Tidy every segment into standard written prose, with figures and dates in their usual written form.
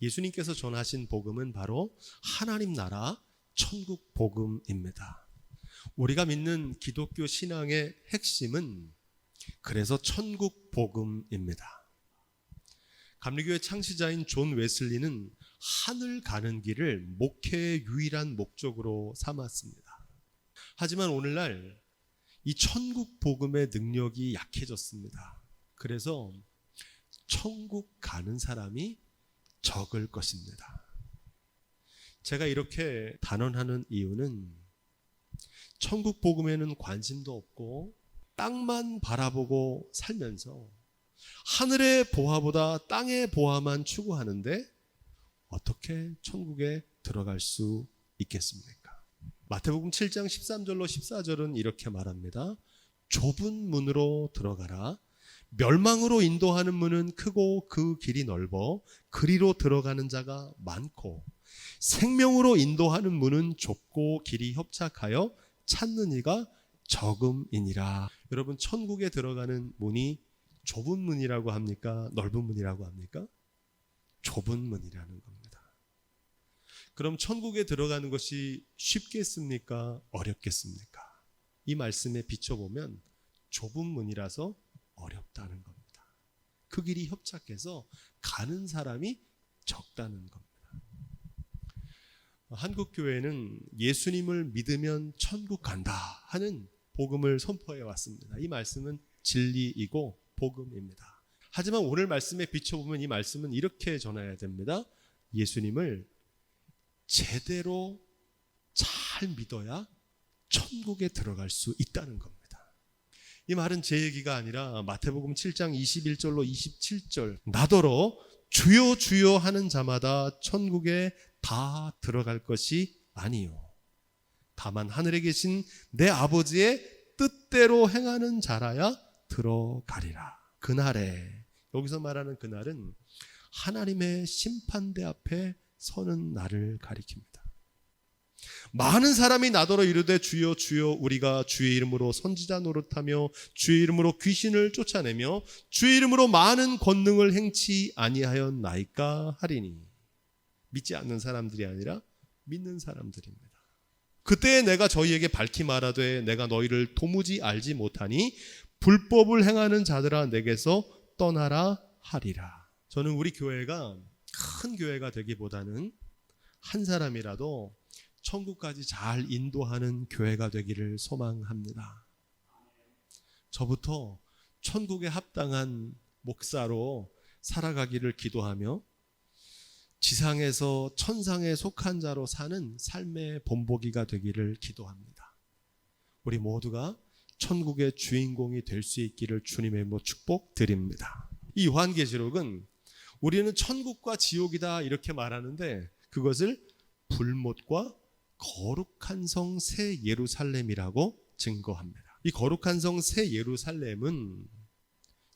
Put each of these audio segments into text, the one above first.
예수님께서 전하신 복음은 바로 하나님 나라 천국 복음입니다. 우리가 믿는 기독교 신앙의 핵심은 그래서 천국 복음입니다. 감리교회 창시자인 존 웨슬리는 하늘 가는 길을 목회의 유일한 목적으로 삼았습니다. 하지만 오늘날 이 천국 복음의 능력이 약해졌습니다. 그래서 천국 가는 사람이 적을 것입니다. 제가 이렇게 단언하는 이유는 천국 복음에는 관심도 없고 땅만 바라보고 살면서 하늘의 보화보다 땅의 보화만 추구하는데 어떻게 천국에 들어갈 수 있겠습니까? 마태복음 7장 13절로 14절은 이렇게 말합니다. 좁은 문으로 들어가라. 멸망으로 인도하는 문은 크고 그 길이 넓어 그리로 들어가는 자가 많고 생명으로 인도하는 문은 좁고 길이 협착하여 찾는 이가 적음이니라. 여러분, 천국에 들어가는 문이 좁은 문이라고 합니까? 넓은 문이라고 합니까? 좁은 문이라는 겁니다. 그럼 천국에 들어가는 것이 쉽겠습니까? 어렵겠습니까? 이 말씀에 비춰보면 좁은 문이라서 어렵다는 겁니다. 그 길이 협착해서 가는 사람이 적다는 겁니다. 한국 교회는 예수님을 믿으면 천국 간다 하는 복음을 선포해 왔습니다. 이 말씀은 진리이고 복음입니다. 하지만 오늘 말씀에 비춰보면 이 말씀은 이렇게 전해야 됩니다. 예수님을 제대로 잘 믿어야 천국에 들어갈 수 있다는 겁니다. 이 말은 제 얘기가 아니라 마태복음 7장 21절로 27절 나더러 주여 주여 하는 자마다 천국에 다 들어갈 것이 아니요 다만 하늘에 계신 내 아버지의 뜻대로 행하는 자라야 들어가리라. 그날에, 여기서 말하는 그날은 하나님의 심판대 앞에 서는 날을 가리킵니다. 많은 사람이 나더러 이르되 주여 주여 우리가 주의 이름으로 선지자 노릇하며 주의 이름으로 귀신을 쫓아내며 주의 이름으로 많은 권능을 행치 아니하였나이까 하리니. 믿지 않는 사람들이 아니라 믿는 사람들입니다. 그때 내가 저희에게 밝히 말하되 내가 너희를 도무지 알지 못하니 불법을 행하는 자들아 내게서 떠나라 하리라. 저는 우리 교회가 큰 교회가 되기보다는 한 사람이라도 천국까지 잘 인도하는 교회가 되기를 소망합니다. 저부터 천국에 합당한 목사로 살아가기를 기도하며 지상에서 천상에 속한 자로 사는 삶의 본보기가 되기를 기도합니다. 우리 모두가 천국의 주인공이 될 수 있기를 주님의 이름으로 축복드립니다. 이 요한계시록은 우리는 천국과 지옥이다 이렇게 말하는데 그것을 불못과 거룩한 성 새 예루살렘이라고 증거합니다. 이 거룩한 성 새 예루살렘은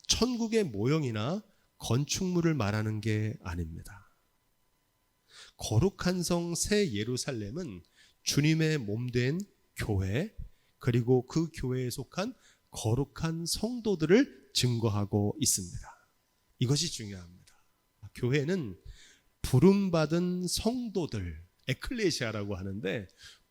천국의 모형이나 건축물을 말하는 게 아닙니다. 거룩한 성 새 예루살렘은 주님의 몸된 교회, 그리고 그 교회에 속한 거룩한 성도들을 증거하고 있습니다. 이것이 중요합니다. 교회는 부름받은 성도들, 에클레시아라고 하는데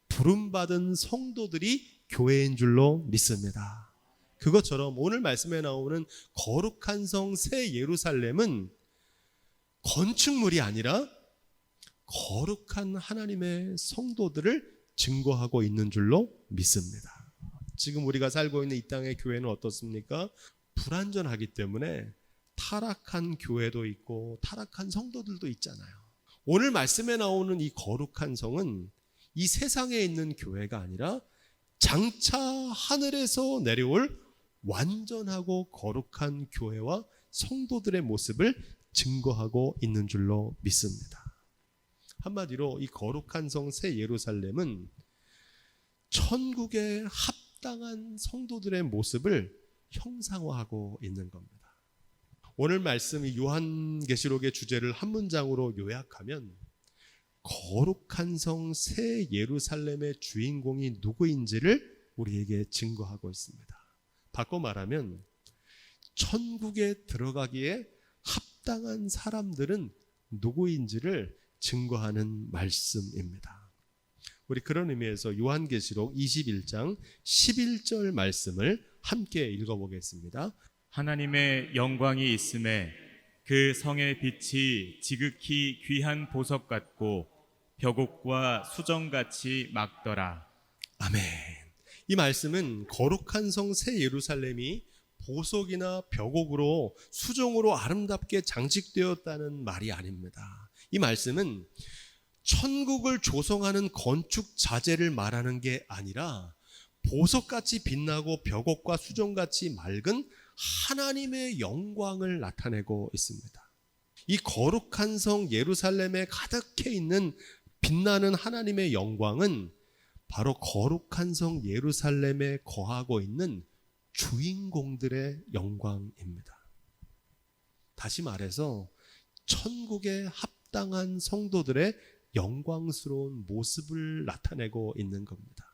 부름받은 성도들이 교회인 줄로 믿습니다. 그것처럼 오늘 말씀에 나오는 거룩한 성 새 예루살렘은 건축물이 아니라 거룩한 하나님의 성도들을 증거하고 있는 줄로 믿습니다. 지금 우리가 살고 있는 이 땅의 교회는 어떻습니까? 불완전하기 때문에 타락한 교회도 있고 타락한 성도들도 있잖아요. 오늘 말씀에 나오는 이 거룩한 성은 이 세상에 있는 교회가 아니라 장차 하늘에서 내려올 완전하고 거룩한 교회와 성도들의 모습을 증거하고 있는 줄로 믿습니다. 한마디로 이 거룩한 성 새 예루살렘은 천국에 합당한 성도들의 모습을 형상화하고 있는 겁니다. 오늘 말씀 이 요한계시록의 주제를 한 문장으로 요약하면 거룩한 성 새 예루살렘의 주인공이 누구인지를 우리에게 증거하고 있습니다. 바꿔 말하면 천국에 들어가기에 합당한 사람들은 누구인지를 증거하는 말씀입니다. 우리 그런 의미에서 요한계시록 21장 11절 말씀을 함께 읽어보겠습니다. 하나님의 영광이 있음에 그 성의 빛이 지극히 귀한 보석 같고 벽옥과 수정같이 막더라. 아멘. 이 말씀은 거룩한 성 새 예루살렘이 보석이나 벽옥으로 수정으로 아름답게 장식되었다는 말이 아닙니다. 이 말씀은 천국을 조성하는 건축 자재를 말하는 게 아니라 보석같이 빛나고 벽옥과 수정같이 맑은 하나님의 영광을 나타내고 있습니다. 이 거룩한 성 예루살렘에 가득해 있는 빛나는 하나님의 영광은 바로 거룩한 성 예루살렘에 거하고 있는 주인공들의 영광입니다. 다시 말해서 천국에 합당한 성도들의 영광스러운 모습을 나타내고 있는 겁니다.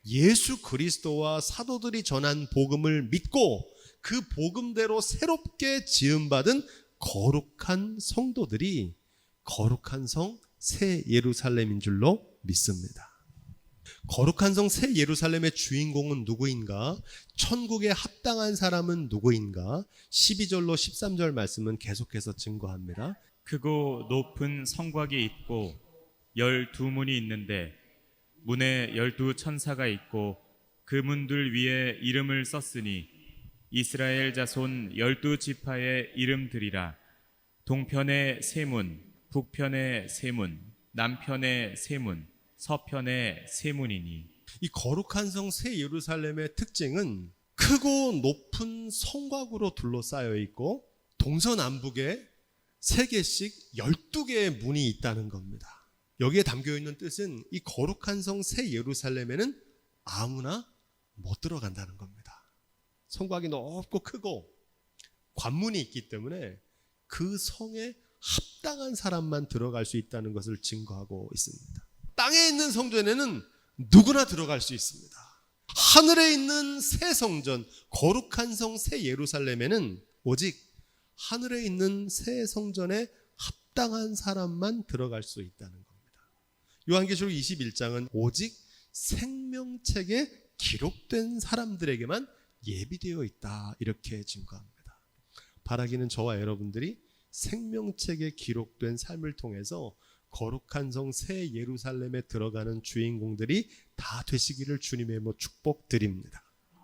예수 그리스도와 사도들이 전한 복음을 믿고 그 복음대로 새롭게 지음받은 거룩한 성도들이 거룩한 성 새 예루살렘인 줄로 믿습니다. 거룩한 성 새 예루살렘의 주인공은 누구인가? 천국에 합당한 사람은 누구인가? 12절로 13절 말씀은 계속해서 증거합니다. 크고 높은 성곽이 있고 12문이 있는데 문에 12천사가 있고 그 문들 위에 이름을 썼으니 이스라엘 자손 12지파의 이름들이라. 동편의 세 문, 북편의 세 문, 남편의 세 문, 서편의 세 문이니. 이 거룩한 성 새 예루살렘의 특징은 크고 높은 성곽으로 둘러싸여 있고 동서남북에 3개씩 12개의 문이 있다는 겁니다. 여기에 담겨있는 뜻은 이 거룩한 성 새 예루살렘에는 아무나 못 들어간다는 겁니다. 성곽이 높고 크고 관문이 있기 때문에 그 성에 합당한 사람만 들어갈 수 있다는 것을 증거하고 있습니다. 땅에 있는 성전에는 누구나 들어갈 수 있습니다. 하늘에 있는 새 성전, 거룩한 성 새 예루살렘에는 오직 하늘에 있는 새 성전에 합당한 사람만 들어갈 수 있다는 겁니다. 요한계시록 21장은 오직 생명책에 기록된 사람들에게만 예비되어 있다, 이렇게 증거합니다. 바라기는 저와 여러분들이 생명책에 기록된 삶을 통해서 거룩한 성 새 예루살렘에 들어가는 주인공들이 다 되시기를 주님의 이름으로 축복드립니다.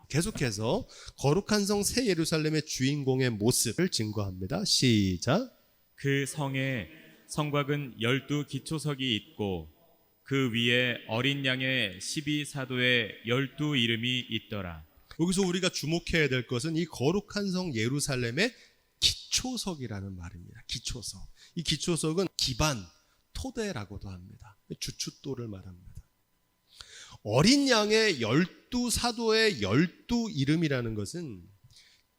계속해서 거룩한 성 새 예루살렘의 주인공의 모습을 증거합니다. 시작. 그 성에 성곽은 12기초석이 있고 그 위에 어린 양의 12사도의 12 이름이 있더라. 여기서 우리가 주목해야 될 것은 이 거룩한 성 예루살렘의 기초석이라는 말입니다. 기초석. 이 기초석은 기반, 토대라고도 합니다. 주춧돌을 말합니다. 어린 양의 12사도의 12 이름이라는 것은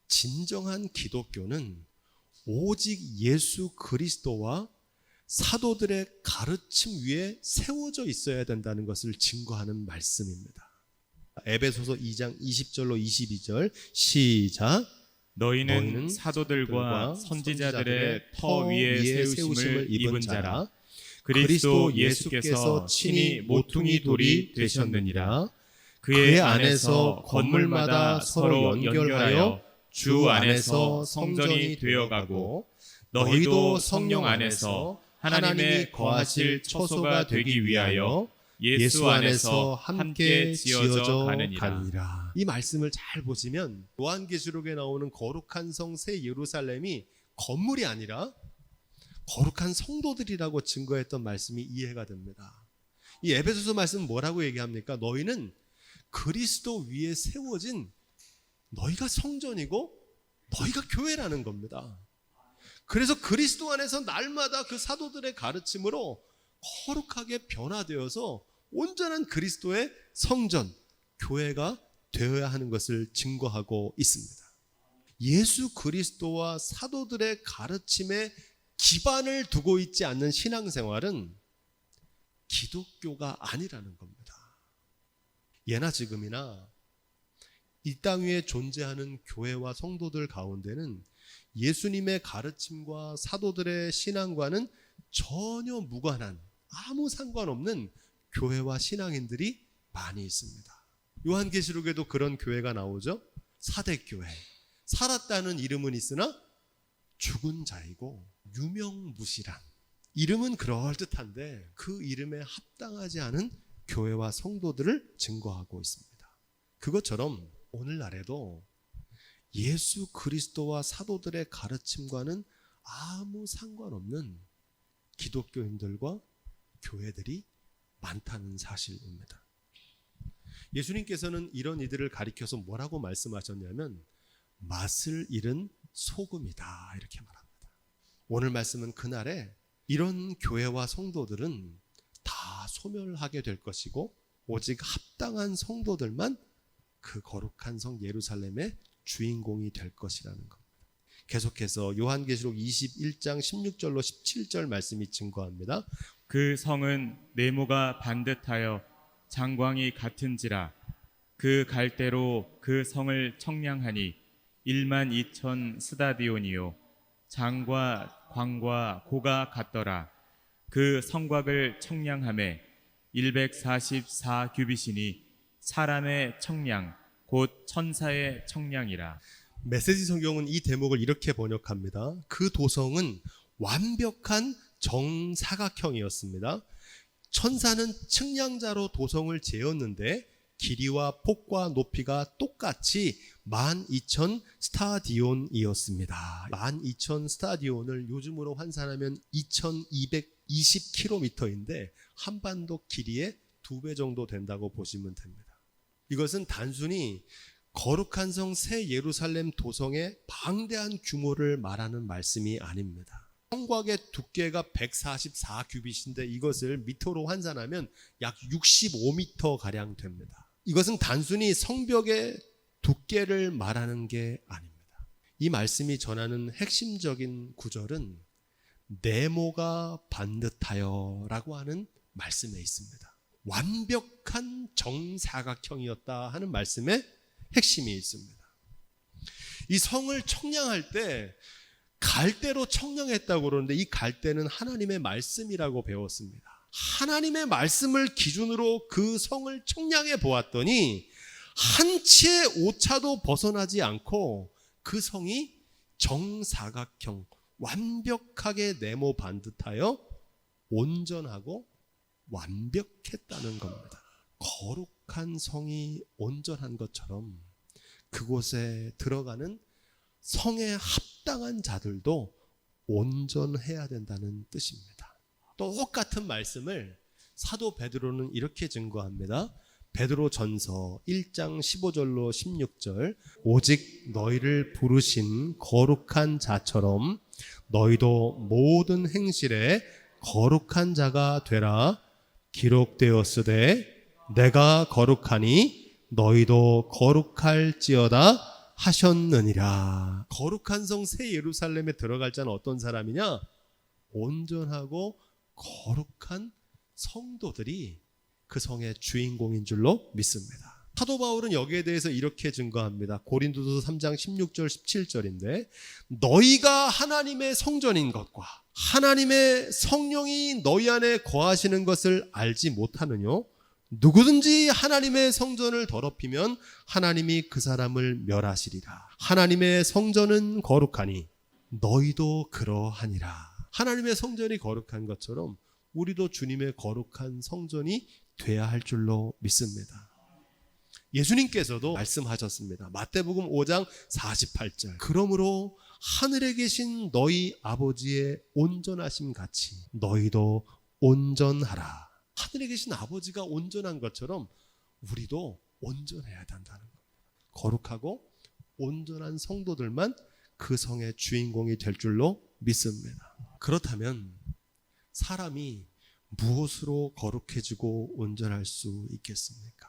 진정한 기독교는 오직 예수 그리스도와 사도들의 가르침 위에 세워져 있어야 된다는 것을 증거하는 말씀입니다. 에베소서 2장 20절로 22절 시작. 너희는 사도들과 선지자들의 터 위에 세우심을 입은 자라. 그리스도 예수께서 친히 모퉁이 돌이 되셨느니라. 그의 안에서 건물마다 서로 연결하여 주 안에서 성전이 되어가고 너희도 성령 안에서 하나님의 거하실 처소가 되기 위하여 예수 안에서 함께 지어져 가느니라. 이 말씀을 잘 보시면 요한계시록에 나오는 거룩한 성 새 예루살렘이 건물이 아니라 거룩한 성도들이라고 증거했던 말씀이 이해가 됩니다. 이 에베소서 말씀은 뭐라고 얘기합니까? 너희는 그리스도 위에 세워진 너희가 성전이고 너희가 교회라는 겁니다. 그래서 그리스도 안에서 날마다 그 사도들의 가르침으로 거룩하게 변화되어서 온전한 그리스도의 성전, 교회가 되어야 하는 것을 증거하고 있습니다. 예수 그리스도와 사도들의 가르침에 기반을 두고 있지 않는 신앙생활은 기독교가 아니라는 겁니다. 예나 지금이나 이 땅 위에 존재하는 교회와 성도들 가운데는 예수님의 가르침과 사도들의 신앙과는 전혀 무관한, 아무 상관없는 교회와 신앙인들이 많이 있습니다. 요한계시록에도 그런 교회가 나오죠. 사대교회. 살았다는 이름은 있으나 죽은 자이고 유명무실한, 이름은 그럴듯한데 그 이름에 합당하지 않은 교회와 성도들을 증거하고 있습니다. 그것처럼 오늘날에도 예수 그리스도와 사도들의 가르침과는 아무 상관없는 기독교인들과 교회들이 많다는 사실입니다. 예수님께서는 이런 이들을 가리켜서 뭐라고 말씀하셨냐면 맛을 잃은 소금이다 이렇게 말합니다. 오늘 말씀은 그날에 이런 교회와 성도들은 다 소멸하게 될 것이고 오직 합당한 성도들만 그 거룩한 성 예루살렘의 주인공이 될 것이라는 겁니다. 계속해서 요한계시록 21장 16절로 17절 말씀이 증거합니다. 그 성은 네모가 반듯하여 장광이 같은지라 그 갈대로 그 성을 청량하니 12,000 스다디온이요 장과 광과 고가 같더라. 그 성곽을 청량함에 144 규빗이니 사람의 청량 곧 천사의 청량이라. 메시지 성경은 이 대목을 이렇게 번역합니다. 그 도성은 완벽한 정사각형이었습니다. 천사는 측량자로 도성을 재었는데 길이와 폭과 높이가 똑같이 12,000 스타디온이었습니다. 12,000 스타디온을 요즘으로 환산하면 2,220km인데 한반도 길이의 2배 정도 된다고 보시면 됩니다. 이것은 단순히 거룩한 성 새 예루살렘 도성의 방대한 규모를 말하는 말씀이 아닙니다. 성곽의 두께가 144 규빗인데 이것을 미터로 환산하면 약 65m 가량 됩니다. 이것은 단순히 성벽의 두께를 말하는 게 아닙니다. 이 말씀이 전하는 핵심적인 구절은 네모가 반듯하여 라고 하는 말씀에 있습니다. 완벽한 정사각형이었다 하는 말씀에 핵심이 있습니다. 이 성을 청량할 때 갈대로 청량했다고 그러는데 이 갈대는 하나님의 말씀이라고 배웠습니다. 하나님의 말씀을 기준으로 그 성을 청량해 보았더니 한 치의 오차도 벗어나지 않고 그 성이 정사각형, 완벽하게 네모 반듯하여 온전하고 완벽했다는 겁니다. 거룩한 성이 온전한 것처럼 그곳에 들어가는 성에 합당한 자들도 온전해야 된다는 뜻입니다. 똑같은 말씀을 사도 베드로는 이렇게 증거합니다. 베드로 전서 1장 15절로 16절 오직 너희를 부르신 거룩한 자처럼 너희도 모든 행실에 거룩한 자가 되라. 기록되었으되 내가 거룩하니 너희도 거룩할지어다 하셨느니라. 거룩한 성 새 예루살렘에 들어갈 자는 어떤 사람이냐? 온전하고 거룩한 성도들이 그 성의 주인공인 줄로 믿습니다. 사도 바울은 여기에 대해서 이렇게 증거합니다. 고린도서 3장 16절 17절인데 너희가 하나님의 성전인 것과 하나님의 성령이 너희 안에 거하시는 것을 알지 못하느뇨? 누구든지 하나님의 성전을 더럽히면 하나님이 그 사람을 멸하시리라. 하나님의 성전은 거룩하니 너희도 그러하니라. 하나님의 성전이 거룩한 것처럼 우리도 주님의 거룩한 성전이 돼야 할 줄로 믿습니다. 예수님께서도 말씀하셨습니다. 마태복음 5장 48절 그러므로 하늘에 계신 너희 아버지의 온전하심 같이 너희도 온전하라. 하늘에 계신 아버지가 온전한 것처럼 우리도 온전해야 된다는 겁니다. 거룩하고 온전한 성도들만 그 성의 주인공이 될 줄로 믿습니다. 그렇다면 사람이 무엇으로 거룩해지고 온전할 수 있겠습니까?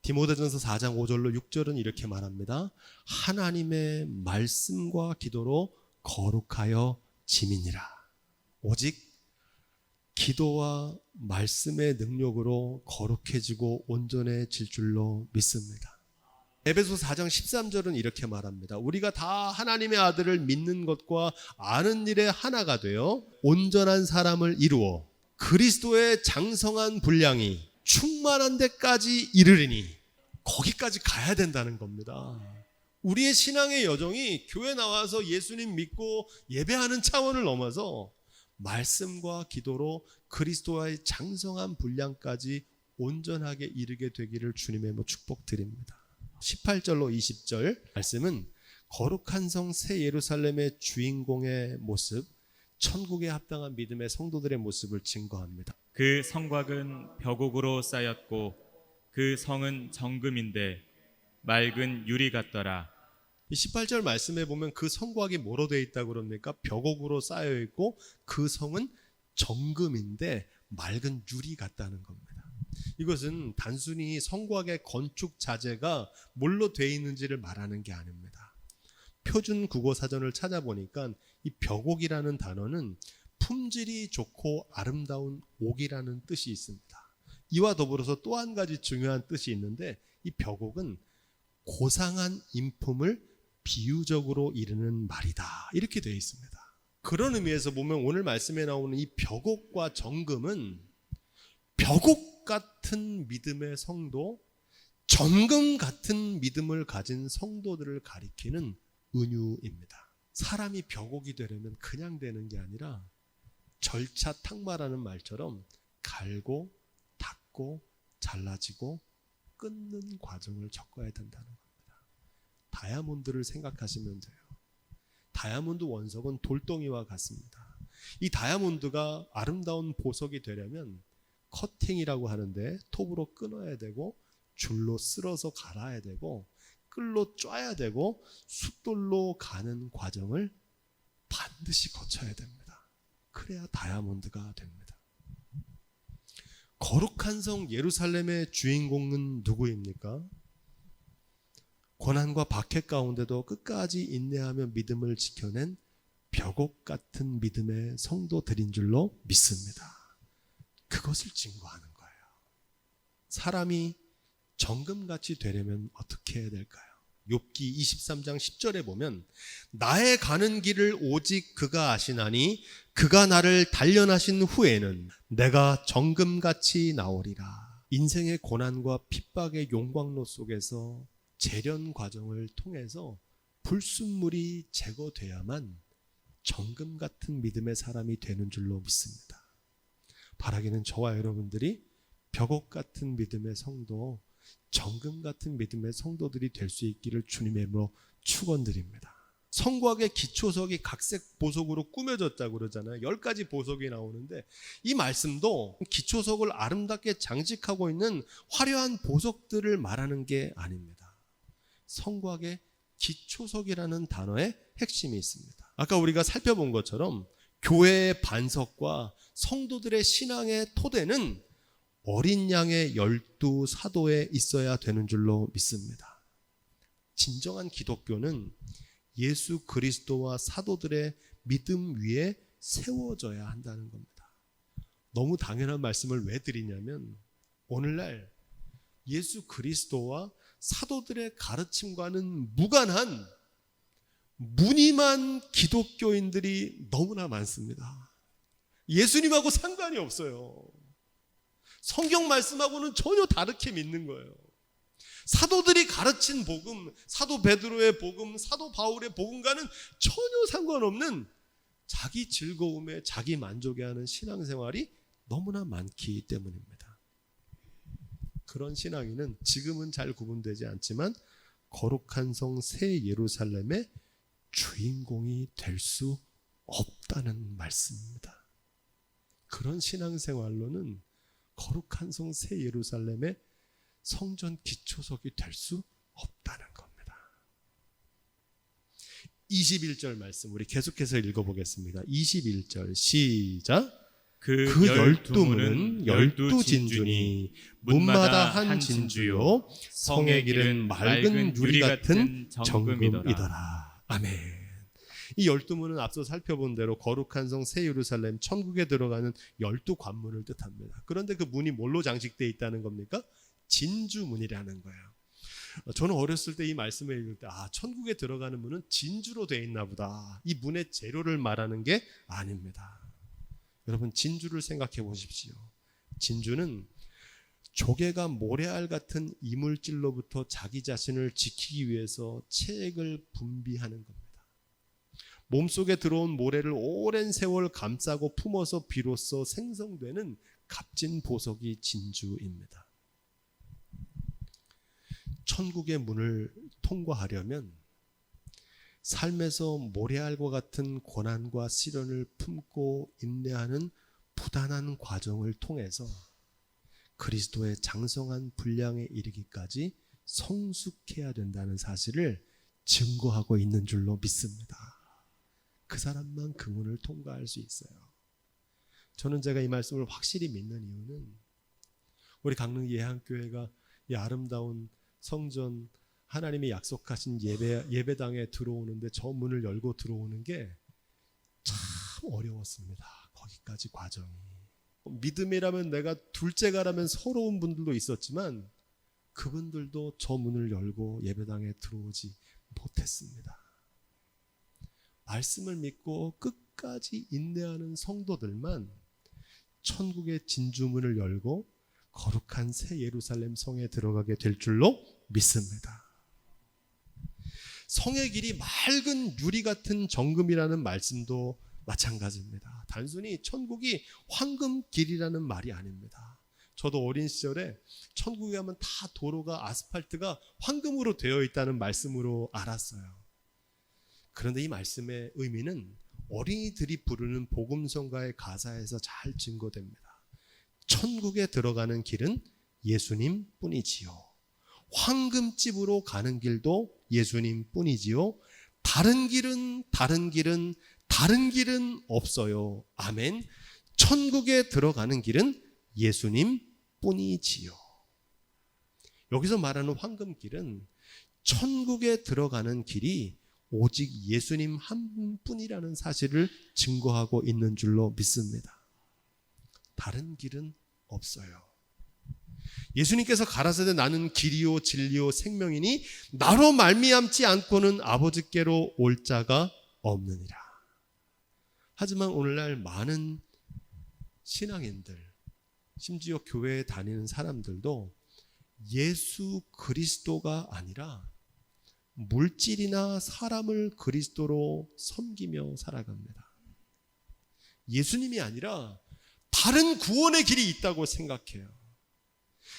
디모데전서 4장 5절로 6절은 이렇게 말합니다. 하나님의 말씀과 기도로 거룩하여 지민이라. 오직 기도와 말씀의 능력으로 거룩해지고 온전해질 줄로 믿습니다. 에베소 4장 13절은 이렇게 말합니다. 우리가 다 하나님의 아들을 믿는 것과 아는 일에 하나가 되어 온전한 사람을 이루어 그리스도의 장성한 분량이 충만한 데까지 이르리니, 거기까지 가야 된다는 겁니다. 우리의 신앙의 여정이 교회 나와서 예수님 믿고 예배하는 차원을 넘어서 말씀과 기도로 그리스도와의 장성한 분량까지 온전하게 이르게 되기를 주님의 축복드립니다. 18절로 20절 말씀은 거룩한 성 새 예루살렘의 주인공의 모습, 천국에 합당한 믿음의 성도들의 모습을 증거합니다. 그 성곽은 벽옥으로 쌓였고 그 성은 정금인데 맑은 유리 같더라. 이 18절 말씀에 보면 그 성곽이 뭐로 되어 있다고 그럽니까? 벽옥으로 쌓여 있고 그 성은 정금인데 맑은 유리 같다는 겁니다. 이것은 단순히 성곽의 건축 자재가 뭘로 되어 있는지를 말하는 게 아닙니다. 표준 국어 사전을 찾아보니까 이 벽옥이라는 단어는 품질이 좋고 아름다운 옥이라는 뜻이 있습니다. 이와 더불어서 또 한 가지 중요한 뜻이 있는데, 이 벽옥은 고상한 인품을 비유적으로 이르는 말이다, 이렇게 되어 있습니다. 그런 의미에서 보면 오늘 말씀에 나오는 이 벽옥과 정금은 벽옥 같은 믿음의 성도, 정금 같은 믿음을 가진 성도들을 가리키는 은유입니다. 사람이 벽옥이 되려면 그냥 되는 게 아니라 절차 탁마라는 말처럼 갈고 닦고 잘라지고 끊는 과정을 겪어야 된다는 겁니다. 다이아몬드를 생각하시면 돼요. 다이아몬드 원석은 돌덩이와 같습니다. 이 다이아몬드가 아름다운 보석이 되려면 커팅이라고 하는데 톱으로 끊어야 되고 줄로 쓸어서 갈아야 되고 끌로 쪄야 되고 숫돌로 가는 과정을 반드시 거쳐야 됩니다. 그래야 다이아몬드가 됩니다. 거룩한 성 예루살렘의 주인공은 누구입니까? 고난과 박해 가운데도 끝까지 인내하며 믿음을 지켜낸 벽옥 같은 믿음의 성도들인 줄로 믿습니다. 그것을 증거하는 거예요. 사람이 정금같이 되려면 어떻게 해야 될까요? 욥기 23장 10절에 보면 나의 가는 길을 오직 그가 아시나니 그가 나를 단련하신 후에는 내가 정금같이 나오리라. 인생의 고난과 핍박의 용광로 속에서 재련 과정을 통해서 불순물이 제거돼야만 정금 같은 믿음의 사람이 되는 줄로 믿습니다. 바라기는 저와 여러분들이 벽옥 같은 믿음의 성도, 정금 같은 믿음의 성도들이 될 수 있기를 주님의 이름으로 축원드립니다. 성곽의 기초석이 각색 보석으로 꾸며졌다고 그러잖아요. 10가지 보석이 나오는데 이 말씀도 기초석을 아름답게 장식하고 있는 화려한 보석들을 말하는 게 아닙니다. 성곽의 기초석이라는 단어의 핵심이 있습니다. 아까 우리가 살펴본 것처럼 교회의 반석과 성도들의 신앙의 토대는 어린 양의 12 사도에 있어야 되는 줄로 믿습니다. 진정한 기독교는 예수 그리스도와 사도들의 믿음 위에 세워져야 한다는 겁니다. 너무 당연한 말씀을 왜 드리냐면 오늘날 예수 그리스도와 사도들의 가르침과는 무관한 무늬만 기독교인들이 너무나 많습니다. 예수님하고 상관이 없어요. 성경 말씀하고는 전혀 다르게 믿는 거예요. 사도들이 가르친 복음, 사도 베드로의 복음, 사도 바울의 복음과는 전혀 상관없는 자기 즐거움에 자기 만족에 하는 신앙생활이 너무나 많기 때문입니다. 그런 신앙인은 지금은 잘 구분되지 않지만 거룩한 성 새 예루살렘의 주인공이 될 수 없다는 말씀입니다. 그런 신앙생활로는 거룩한 성 새 예루살렘의 성전 기초석이 될 수 없다는 겁니다. 21절 말씀 우리 계속해서 읽어보겠습니다. 21절 시작. 그 12문은 12진주니 문마다 한 진주요 성의 길은 맑은 유리 같은 정금이더라. 아멘. 이 12문은 앞서 살펴본 대로 거룩한 성 새 예루살렘 천국에 들어가는 12관문을 뜻합니다. 그런데 그 문이 뭘로 장식되어 있다는 겁니까? 진주문이라는 거예요. 저는 어렸을 때 이 말씀을 읽을 때 천국에 들어가는 문은 진주로 되어 있나 보다. 이 문의 재료를 말하는 게 아닙니다. 여러분, 진주를 생각해 보십시오. 진주는 조개가 모래알 같은 이물질로부터 자기 자신을 지키기 위해서 체액을 분비하는 겁니다. 몸속에 들어온 모래를 오랜 세월 감싸고 품어서 비로소 생성되는 값진 보석이 진주입니다. 천국의 문을 통과하려면 삶에서 모래알과 같은 고난과 시련을 품고 인내하는 부단한 과정을 통해서 그리스도의 장성한 분량에 이르기까지 성숙해야 된다는 사실을 증거하고 있는 줄로 믿습니다. 그 사람만 그 문을 통과할 수 있어요. 저는 제가 이 말씀을 확실히 믿는 이유는 우리 강릉 예한교회가 이 아름다운 성전, 하나님이 약속하신 예배당에 들어오는데 저 문을 열고 들어오는 게 참 어려웠습니다. 거기까지 과정이. 믿음이라면 내가 둘째가라면 서러운 분들도 있었지만 그분들도 저 문을 열고 예배당에 들어오지 못했습니다. 말씀을 믿고 끝까지 인내하는 성도들만 천국의 진주문을 열고 거룩한 새 예루살렘 성에 들어가게 될 줄로 믿습니다. 성의 길이 맑은 유리 같은 정금이라는 말씀도 마찬가지입니다. 단순히 천국이 황금길이라는 말이 아닙니다. 저도 어린 시절에 천국에 가면 다 도로가 아스팔트가 황금으로 되어 있다는 말씀으로 알았어요. 그런데 이 말씀의 의미는 어린이들이 부르는 복음성가의 가사에서 잘 증거됩니다. 천국에 들어가는 길은 예수님 뿐이지요. 황금집으로 가는 길도 예수님 뿐이지요. 다른 길은 없어요. 아멘. 천국에 들어가는 길은 예수님 뿐이지요. 여기서 말하는 황금길은 천국에 들어가는 길이 오직 예수님 한 분이라는 사실을 증거하고 있는 줄로 믿습니다. 다른 길은 없어요. 예수님께서 가라사대 나는 길이요 진리요 생명이니 나로 말미암지 않고는 아버지께로 올 자가 없느니라. 하지만 오늘날 많은 신앙인들, 심지어 교회에 다니는 사람들도 예수 그리스도가 아니라 물질이나 사람을 그리스도로 섬기며 살아갑니다. 예수님이 아니라 다른 구원의 길이 있다고 생각해요.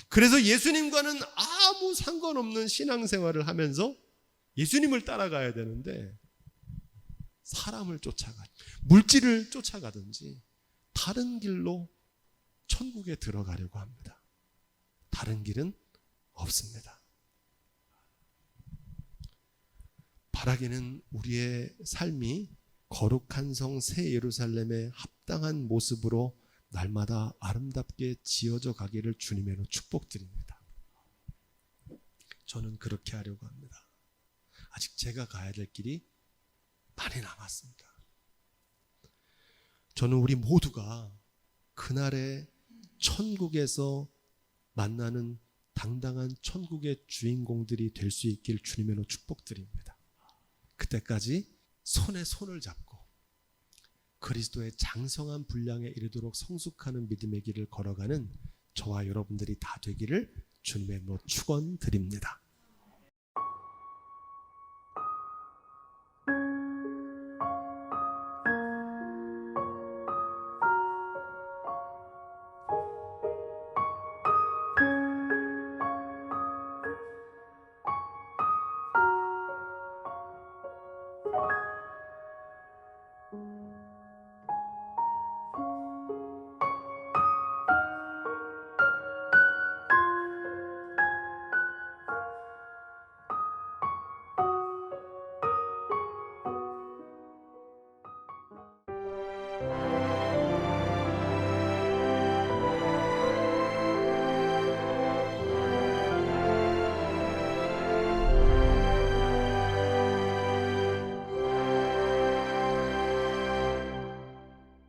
그래서 예수님과는 아무 상관없는 신앙생활을 하면서 예수님을 따라가야 되는데 사람을 물질을 쫓아가든지 다른 길로 천국에 들어가려고 합니다. 다른 길은 없습니다. 바라기는 우리의 삶이 거룩한 성 새 예루살렘의 합당한 모습으로 날마다 아름답게 지어져 가기를 주님으로 축복드립니다. 저는 그렇게 하려고 합니다. 아직 제가 가야 될 길이 많이 남았습니다. 저는 우리 모두가 그날의 천국에서 만나는 당당한 천국의 주인공들이 될 수 있길 주님으로 축복드립니다. 그때까지 손에 손을 잡고 그리스도의 장성한 분량에 이르도록 성숙하는 믿음의 길을 걸어가는 저와 여러분들이 다 되기를 주님의 이름으로 축원드립니다.